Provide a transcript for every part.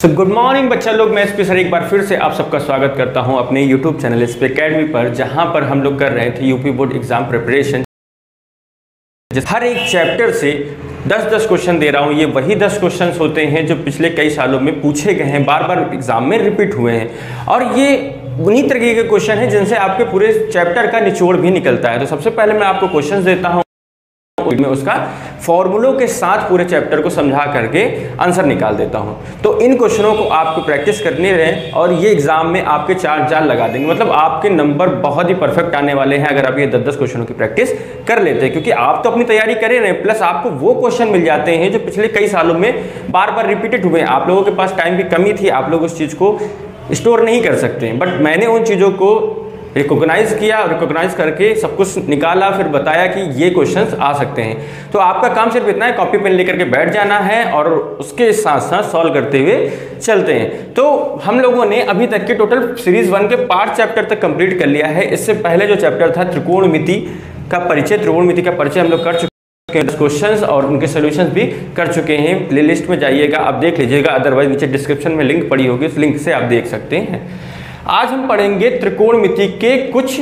Good morning बच्चा लोग, मैं एसपी सर एक बार फिर से आप सबका स्वागत करता हूं अपने यूट्यूब चैनल एसपी अकेडमी पर, जहां पर हम लोग कर रहे थे यूपी बोर्ड एग्जाम प्रिपरेशन। हर एक चैप्टर से 10-10 क्वेश्चन दे रहा हूं। ये वही 10 क्वेश्चंस होते हैं जो पिछले कई सालों में पूछे गए हैं, बार बार एग्जाम में रिपीट हुए हैं, और ये उन्हीं तरीके के क्वेश्चन हैं जिनसे आपके पूरे चैप्टर का निचोड़ भी निकलता है। तो सबसे पहले मैं आपको क्वेश्चन देता हूँ, मैं उसका फॉर्मूलों के साथ पूरे चैप्टर को समझा करके आंसर निकाल देता हूं। तो इन क्वेश्चनों को आपको प्रैक्टिस करने रहे और ये एग्जाम में आपके 4 चार लगा देंगे, मतलब आपके नंबर बहुत ही परफेक्ट आने वाले हैं अगर आप ये 10-10 क्वेश्चनों की प्रैक्टिस कर लेते हैं, क्योंकि आप तो अपनी तैयारी कर रहे हैं, प्लस आपको वो क्वेश्चन मिल जाते हैं जो पिछले कई सालों में बार बार रिपीटेड हुए हैं। आप लोगों के पास टाइम की कमी थी, आप लोग उस चीज को स्टोर नहीं कर सकते, बट मैंने उन चीजों को रिकॉग्नाइज किया और रिकॉग्नाइज करके सब कुछ निकाला, फिर बताया कि ये क्वेश्चंस आ सकते हैं। तो आपका काम सिर्फ इतना है, कॉपी पेन लेकर के बैठ जाना है और उसके साथ साथ सॉल्व करते हुए चलते हैं। तो हम लोगों ने अभी तक के टोटल सीरीज 1 के 5 चैप्टर तक कंप्लीट कर लिया है। इससे पहले जो चैप्टर था त्रिकोणमिति का परिचय, त्रिकोणमिति का परिचय हम लोग कर चुके हैं, क्वेश्चंस और उनके सॉल्यूशंस भी कर चुके हैं। प्लेलिस्ट में जाइएगा, आप देख लीजिएगा, अदरवाइज नीचे डिस्क्रिप्शन में लिंक पड़ी होगी, उस लिंक से आप देख सकते हैं। आज हम पढ़ेंगे त्रिकोणमिति के कुछ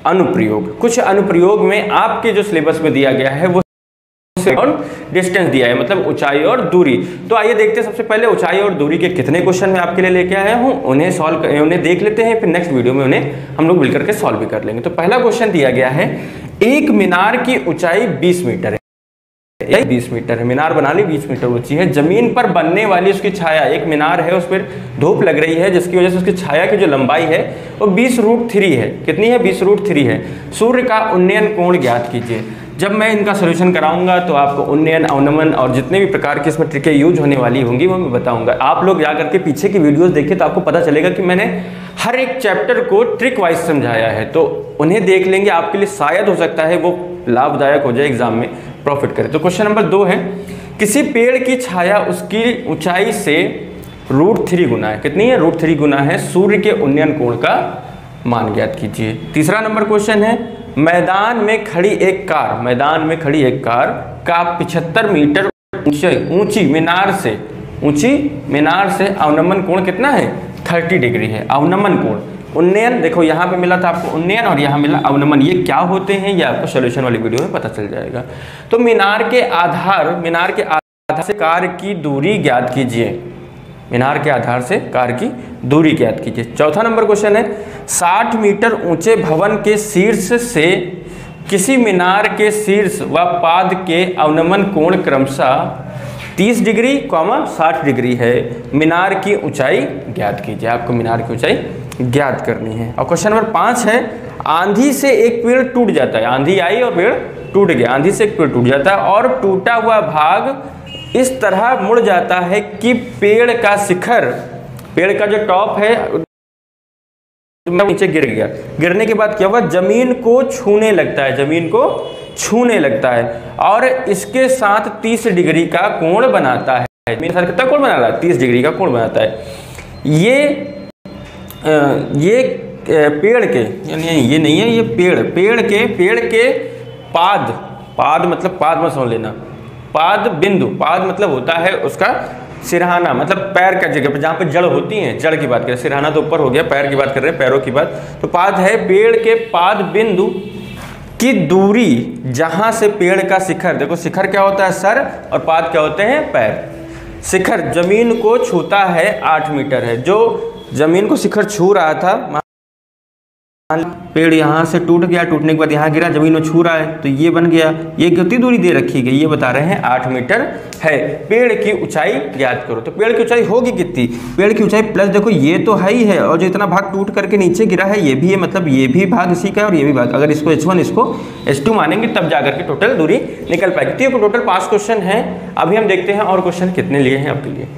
अनुप्रयोग। कुछ अनुप्रयोग में आपके जो सिलेबस में दिया गया है वो डिस्टेंस दिया है, मतलब ऊंचाई और दूरी। तो आइए देखते हैं सबसे पहले ऊंचाई और दूरी के कितने क्वेश्चन मैं आपके लिए लेके आया हूं, उन्हें देख लेते हैं, फिर नेक्स्ट वीडियो में उन्हें हम लोग मिलकर के सॉल्व भी कर लेंगे। तो पहला क्वेश्चन दिया गया है, एक मीनार की ऊंचाई 20 मीटर है। 20 मीटर है, मीनार बना ली 20 मीटर ऊंची है। जमीन पर बनने वाली उसकी छाया, एक मीनार है उस पर धूप लग रही है जिसकी वजह से उसकी छाया की जो लंबाई है वो 20√3 है। कितनी है? 20√3 है। सूर्य का उन्नयन कोण ज्ञात कीजिए। जब मैं इनका सोल्यूशन कराऊंगा तो आपको उन्नयन, अवनमन और जितने भी प्रकार की इसमें ट्रिकें यूज होने वाली होंगी वो मैं बताऊंगा। आप लोग जाकर के पीछे की वीडियोस देखिए तो आपको पता चलेगा कि मैंने हर एक चैप्टर को ट्रिक वाइज समझाया है, तो उन्हें देख लेंगे, आपके लिए शायद हो सकता है वो लाभदायक हो जाए, एग्जाम में प्रॉफिट करे। तो क्वेश्चन नंबर 2 है, किसी पेड़ की छाया उसकी ऊंचाई से √3 गुना है। कितनी है? √3 गुना है। सूर्य के उन्नयन कोण का मान ज्ञात कीजिए। तीसरा नंबर क्वेश्चन है, मैदान में खड़ी एक कार, मैदान में खड़ी एक कार का 75 मीटर ऊंची मीनार से अवनमन कोण कितना है? 30 डिग्री है। अवनमन कोण, उन्नयन देखो यहाँ पे मिला था आपको उन्नयन और यहाँ मिला अवनमन, ये क्या होते हैं ये आपको सॉल्यूशन वाली वीडियो में पता चल जाएगा। तो मीनार के आधार से कार की दूरी ज्ञात कीजिए। मीनार के आधार से कार की दूरी ज्ञात कीजिए। चौथा नंबर क्वेश्चन है, 60 मीटर ऊंचे भवन के शीर्ष से किसी मीनार के शीर्ष व पाद के अवनमन कोण क्रमशः 30 डिग्री, 60 डिग्री है। मीनार की ऊंचाई ज्ञात कीजिए। आपको मीनार की ऊंचाई ज्ञात करनी है। और क्वेश्चन नंबर 5 है, आंधी से एक पेड़ टूट जाता है। आंधी आई और पेड़ टूट गया। आंधी से एक पेड़ टूट जाता है और टूटा हुआ भाग इस तरह मुड़ जाता है कि पेड़ का शिखर, पेड़ का जो टॉप है नीचे गिर गया। गिरने के बाद क्या हुआ? जमीन को छूने लगता है, जमीन को छूने लगता है और इसके साथ 30 डिग्री का कोण बनाता है। मेरे साथ कितना कोण बना रहा है? 30 डिग्री का कोण बनाता है। ये पेड़ के, यानी ये नहीं है, ये पेड़ के पाद मतलब पाद मत समझ लेना, पाद बिंदु, पाद मतलब होता है उसका सिरहाना, मतलब पैर का जगह पर जहाँ पे जड़ होती है, जड़ की बात करें, सिरहाना तो ऊपर हो गया, पैर की बात कर रहे हैं, पैरों की बात। तो पाद है पेड़ के पाद बिंदु की दूरी जहां से पेड़ का शिखर, देखो शिखर क्या होता है? सर, और पाद क्या होते हैं? पैर। शिखर जमीन को छूता है 8 मीटर है। जो जमीन को शिखर छू रहा था, पेड़ यहाँ से टूट गया, टूटने के बाद यहाँ गिरा, जमीन में छू रहा है, तो ये बन गया। ये कितनी दूरी दे रखी गई? ये बता रहे हैं 8 मीटर है। पेड़ की ऊंचाई ज्ञात करो। तो पेड़ की ऊंचाई होगी कितनी? पेड़ की ऊंचाई प्लस देखो ये तो है ही है, और जो इतना भाग टूट करके नीचे गिरा है ये भी है, मतलब ये भी भाग इसी का है और ये भी भाग, अगर इसको H1 इसको H2 मानेंगे तब जाकर के टोटल दूरी निकल पाएगी। तो टोटल 5 क्वेश्चन है। अभी हम देखते हैं और क्वेश्चन कितने लिए हैं आपके लिए।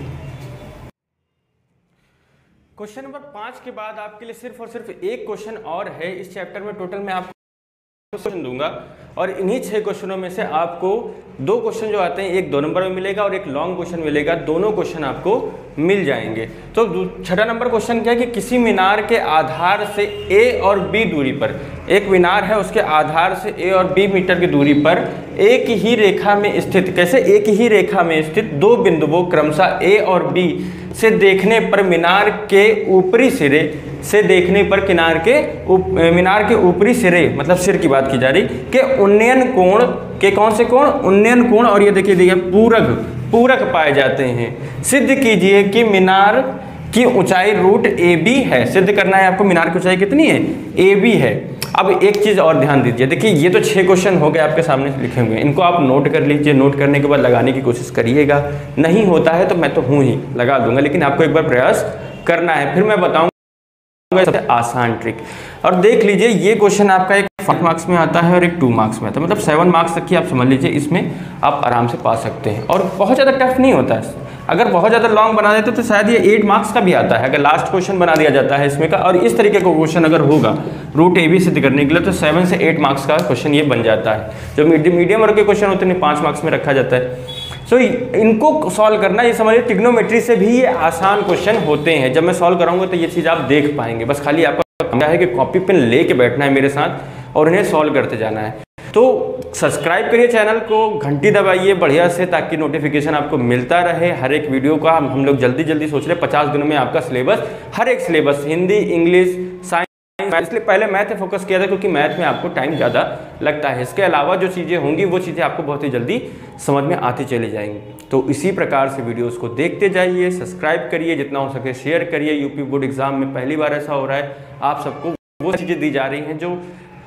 क्वेश्चन नंबर 5 के बाद आपके लिए सिर्फ और सिर्फ एक क्वेश्चन और है इस चैप्टर में। टोटल में आपको क्वेश्चन दूंगा और इन्हीं 6 क्वेश्चनों में से आपको 2 क्वेश्चन जो आते हैं, एक 2 नंबर में मिलेगा और एक लॉन्ग क्वेश्चन मिलेगा। दोनों क्वेश्चन आपको मिल जाएंगे। तो 6ठा नंबर क्वेश्चन क्या है कि किसी मीनार के आधार से ए और बी दूरी पर, एक मीनार है उसके आधार से ए और बी मीटर की दूरी पर एक ही रेखा में स्थित, कैसे एक ही रेखा में स्थित 2 बिंदुओं क्रमशः ए और बी से देखने पर मीनार के ऊपरी सिरे से देखने पर मीनार के ऊपरी सिरे, मतलब सिर की बात की जा रही, के उन्नयन कोण के, कौन से कोण, उन्नयन कोण, और ये देखिए पूरक पाए जाते हैं। सिद्ध कीजिए कि मीनार की ऊंचाई रूट ए बी है। सिद्ध करना है आपको मीनार की ऊंचाई कितनी है, ए बी है। अब एक चीज और ध्यान दीजिए, देखिए ये तो 6 क्वेश्चन हो गए आपके सामने लिखे हुए, इनको आप नोट कर लीजिए। नोट करने के बाद लगाने की कोशिश करिएगा, नहीं होता है तो मैं तो हूँ ही, लगा दूंगा, लेकिन आपको एक बार प्रयास करना है, फिर मैं बताऊंगा सबसे आसान ट्रिक। और देख लीजिए ये क्वेश्चन आपका एक 5 मार्क्स में आता है और एक 2 मार्क्स में आता है, मतलब 7 मार्क्स तक की आप समझ लीजिए इसमें आप आराम से पा सकते हैं और बहुत ज़्यादा टफ नहीं होता है। अगर बहुत ज़्यादा लॉन्ग बना देते तो शायद ये 8 मार्क्स का भी आता है, अगर लास्ट क्वेश्चन बना दिया जाता है इसमें का। और इस तरीके का क्वेश्चन अगर होगा रूट ए बी सिद्ध करने के लिए तो 7 से 8 मार्क्स का क्वेश्चन ये बन जाता है। जो मीडियम वर्ग के क्वेश्चन होते हैं 5 मार्क्स में रखा जाता है। तो इनको सॉल्व करना, ये समझिए ट्रिग्नोमेट्री से भी ये आसान क्वेश्चन होते हैं। जब मैं सॉल्व कराऊंगा तो ये चीज़ आप देख पाएंगे। बस खाली आपका काम है कि कॉपी पेन लेके बैठना है मेरे साथ और इन्हें सॉल्व करते जाना है। तो सब्सक्राइब करिए चैनल को, घंटी दबाइए बढ़िया से, ताकि नोटिफिकेशन आपको मिलता रहे हर एक वीडियो का। हम लोग जल्दी सोच रहे हैं 50 दिनों में आपका सिलेबस, हर एक सिलेबस, हिंदी, इंग्लिश, साइंस, इसलिए पहले मैथ पे फोकस किया था क्योंकि मैथ में आपको टाइम ज़्यादा लगता है। इसके अलावा जो चीज़ें होंगी वो चीज़ें आपको बहुत ही जल्दी समझ में आती चली जाएंगी। तो इसी प्रकार से वीडियोस को देखते जाइए, सब्सक्राइब करिए, जितना हो सके शेयर करिए। यूपी बोर्ड एग्जाम में पहली बार ऐसा हो रहा है, आप सबको वो चीज़ें दी जा रही हैं जो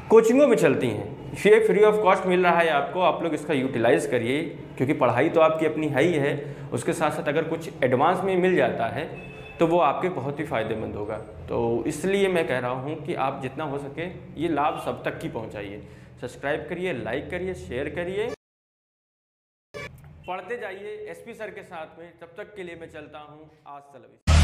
कोचिंगों में चलती हैं। ये फ्री ऑफ कॉस्ट मिल रहा है आपको, आप लोग इसका यूटिलाइज़ करिए, क्योंकि पढ़ाई तो आपकी अपनी है ही है, उसके साथ साथ अगर कुछ एडवांस में मिल जाता है तो वो आपके बहुत ही फ़ायदेमंद होगा। तो इसलिए मैं कह रहा हूँ कि आप जितना हो सके ये लाभ सब तक की पहुँचाइए। सब्सक्राइब करिए, लाइक करिए, शेयर करिए, पढ़ते जाइए एसपी सर के साथ में। तब तक के लिए मैं चलता हूँ, आज सलाम।